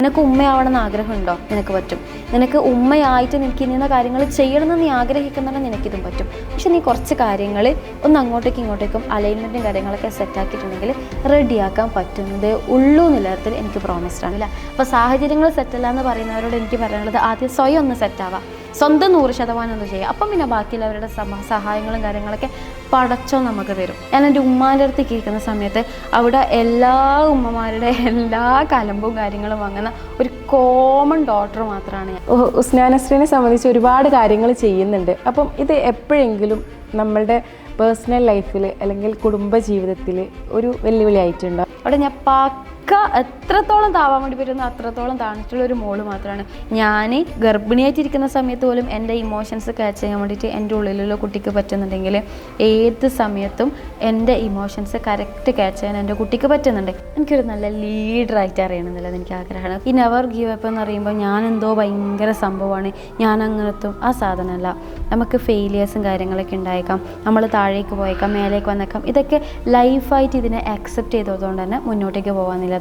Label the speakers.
Speaker 1: നിനക്ക് ഉമ്മയാവണമെന്ന് ആഗ്രഹമുണ്ടോ? നിനക്ക് പറ്റും. നിനക്ക് ഉമ്മയായിട്ട് നിനക്ക് ഇന്ന കാര്യങ്ങൾ ചെയ്യണമെന്ന് നീ ആഗ്രഹിക്കുന്നുണ്ടെങ്കിൽ നിനക്കിതും പറ്റും. പക്ഷെ നീ കുറച്ച് കാര്യങ്ങൾ ഒന്ന് അങ്ങോട്ടേക്കും ഇങ്ങോട്ടേക്കും അലൈൻമെൻറ്റും കാര്യങ്ങളൊക്കെ സെറ്റാക്കിയിട്ടുണ്ടെങ്കിൽ റെഡിയാക്കാൻ പറ്റുന്നത് ഉള്ളൂ എന്നുള്ള തരത്തിൽ എനിക്ക് പ്രോമിസ്ഡ് ആണല്ല. അപ്പോൾ സാഹചര്യങ്ങൾ സെറ്റല്ല എന്ന് പറയുന്നവരോട് എനിക്ക് പറയാനുള്ളത് ആദ്യം സ്വയം ഒന്ന് സെറ്റാവാം, സ്വന്തം 100% ഒന്ന് ചെയ്യുക. അപ്പം പിന്നെ ബാക്കിയുള്ളവരുടെ സഹായങ്ങളും കാര്യങ്ങളൊക്കെ പടച്ചോ നമുക്ക് തരും. ഞാൻ എൻ്റെ ഉമ്മാൻ്റെ അടുത്തേക്ക് ഇരിക്കുന്ന സമയത്ത് അവിടെ എല്ലാ ഉമ്മമാരുടെ എല്ലാ കലമ്പും കാര്യങ്ങളും വാങ്ങുന്ന ഒരു കോമൺ ഡോട്ടർ മാത്രമാണ് ഞാൻ.
Speaker 2: ഉസ്നാ നസ്രീനെ സംബന്ധിച്ച് ഒരുപാട് കാര്യങ്ങൾ ചെയ്യുന്നുണ്ട്. അപ്പം ഇത് എപ്പോഴെങ്കിലും നമ്മളുടെ പേഴ്സണൽ ലൈഫിൽ അല്ലെങ്കിൽ കുടുംബ ജീവിതത്തിൽ ഒരു വെല്ലുവിളി ആയിട്ടുണ്ടോ?
Speaker 1: അവിടെ ഞാൻ എത്രത്തോളം താവാൻ വേണ്ടി പറ്റുന്ന അത്രത്തോളം താണിട്ടുള്ളൊരു മോള് മാത്രമാണ്. ഞാൻ ഗർഭിണിയായിട്ടിരിക്കുന്ന സമയത്ത് പോലും എൻ്റെ ഇമോഷൻസ് ക്യാച്ച് ചെയ്യാൻ വേണ്ടിയിട്ട് എൻ്റെ ഉള്ളിലുള്ള കുട്ടിക്ക് പറ്റുന്നുണ്ടെങ്കിൽ ഏത് സമയത്തും എൻ്റെ ഇമോഷൻസ് കറക്റ്റ് ക്യാച്ച് ചെയ്യാൻ എൻ്റെ കുട്ടിക്ക് പറ്റുന്നുണ്ട്. എനിക്കൊരു നല്ല ലീഡറായിട്ട് അറിയണമെന്നുള്ളത് എനിക്ക് ആഗ്രഹമാണ്. ഈ നെവർ ഗീവ് അപ്പ് എന്ന് പറയുമ്പോൾ ഞാനെന്തോ ഭയങ്കര സംഭവമാണ്, ഞാൻ അങ്ങനത്തും ആ സാധനമല്ല. നമുക്ക് ഫെയിലിയേഴ്സും കാര്യങ്ങളൊക്കെ ഉണ്ടായേക്കാം, നമ്മൾ താഴേക്ക് പോയേക്കാം, മേലേക്ക് വന്നേക്കാം. ഇതൊക്കെ ലൈഫായിട്ട് ഇതിനെ അക്സെപ്റ്റ് ചെയ്തതുകൊണ്ട് തന്നെ മുന്നോട്ടേക്ക് പോകാമെന്നുള്ളതാണ്.